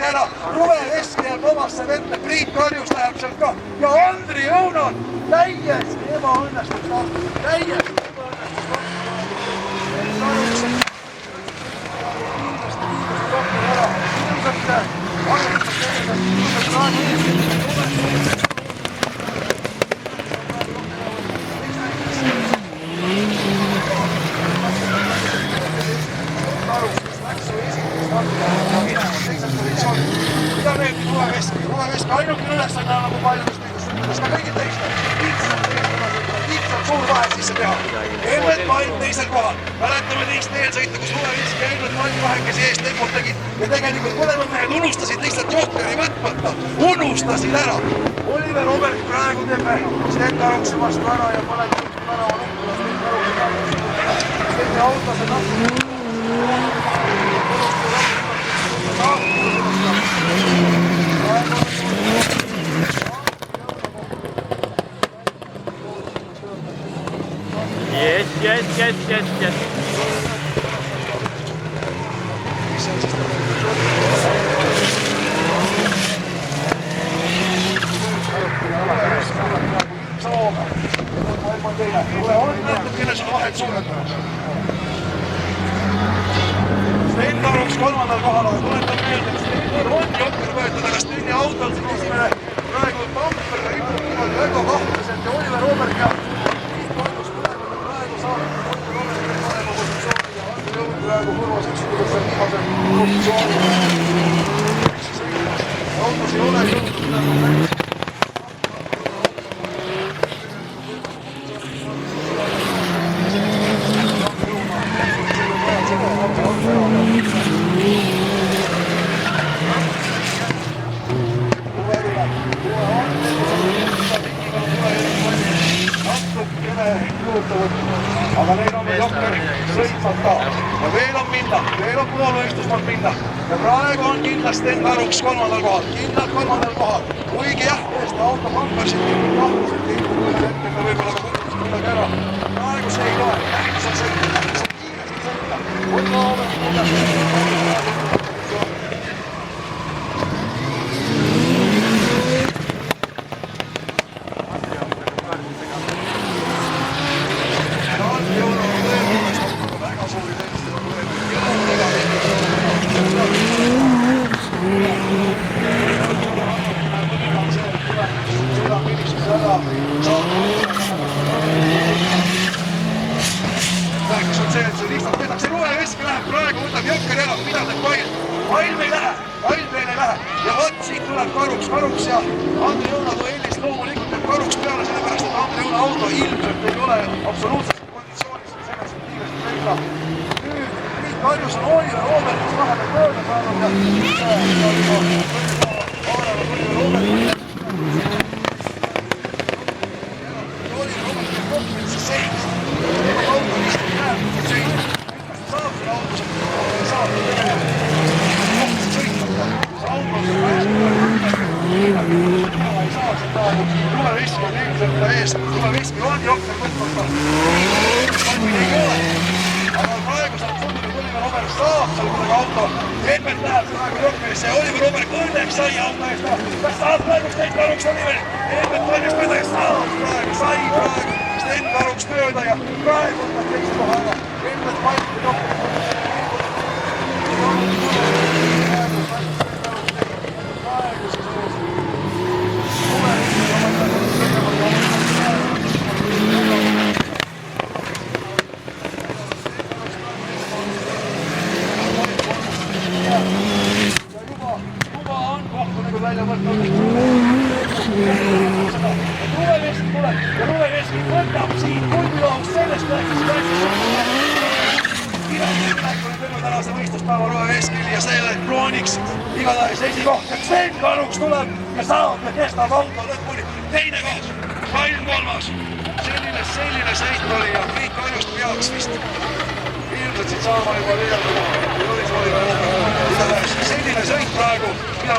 ära, Ruve Veski jääb omasse vette, Priit Karjus läheb sealt ka ja Andri Õunal täiesti ebaõnnestust lahti, täiesti ebaõnnestust lahti. Mida meeldib Ruve Veski? Ruve Veski ainukene ülesanne on nagu paljudest liigus ka kõigil teistel. Lihtsalt suur vahe sisse teha. Helmet Palm teisel kohal. Mäletame teist teelsõita, kus Ruve Veski ja Helmet Palm vahekesi eest tempot tegid. Ja tegelikult mõlemad mehed unustasid lihtsalt Johkeri võtmata. Unustasid ära. Oliver Robert praegu teeb Sten Karuksi vastu ära ja paneb ära nukkula Sten Karuksi. Steni auto see nakkus. Yes. Sten Karuks kolmandal kohal, aga tuletan meelde, et Sten on Jokker võetud, aga Steni autol siin esimene praegu Tamperga ripub väga kahtlaselt ja Oliver Robert ja Priit Karjus praegu saanud Oliver Roberti parema positsiooni ja Andri Õun praegu Hurvas üksikult seal viimase positsiooni. Autos ei ole jõudnud aga neil on Jokker sõitvad ka ja veel on minna, veel on poolvõistlusmaalt minna ja praegu on kindlasti Sten Karuks kolmandal kohal, kindlalt kolmandal kohal, kuigi jah, tõesti auto pampersid kahtlaselt liikunud hetkega võib-olla ka võttis midagi ära, praegu see ei loe, tähtis on sõita, kiiresti sõita, on Robert rääkis on see, et see lihtsalt võetakse Ruve Veski läheb praegu, võtab Jokkeri ära, mida teeb Pail? Pail meil ei lähe ja võt siit tuleb Karuks ja Andri Õuna duellist loomulikult teeb Karuks peale, sellepärast et Andri Õuna auto ilmselt ei ole absoluutselt konditsioonis selleks, et kiiresti sõita. Nüüd Priit Karjus on Oliver Robertist vahepeal mööda saanud Ruve Veski on ilmselt ta ees, Ruve Veski on Jokker võtmata. Ei ole, aga praegu saab tundub, et Oliver Robert saab seal kuidagi auto. Helmet läheb praegu Jokkerisse ja Oliver Robert õnneks sai auto eest. Kas saab praegu Sten Karuks Oliver? Helmet valmis mööda ja saab praegu, sai praegu Sten Karuks mööda ja praegu on ta teise koha ära. Helmet valmis Jokker. Juba on kohtunikul välja võtnud. Ruve Veski tuleb ja Ruve Veski võtab siit kulmilohust sellest tänase võistluspäeva Ruve Veskil ja selle krooniks igatahes esikoht ja Sten Karuks tuleb ja saab ja kestab auto lõpuni. Teine koht, Palm kolmas. Selline sõit oli ja Priit Karjust peaks vist ilmselt siit saama juba teada. Selline sõit praegu, mida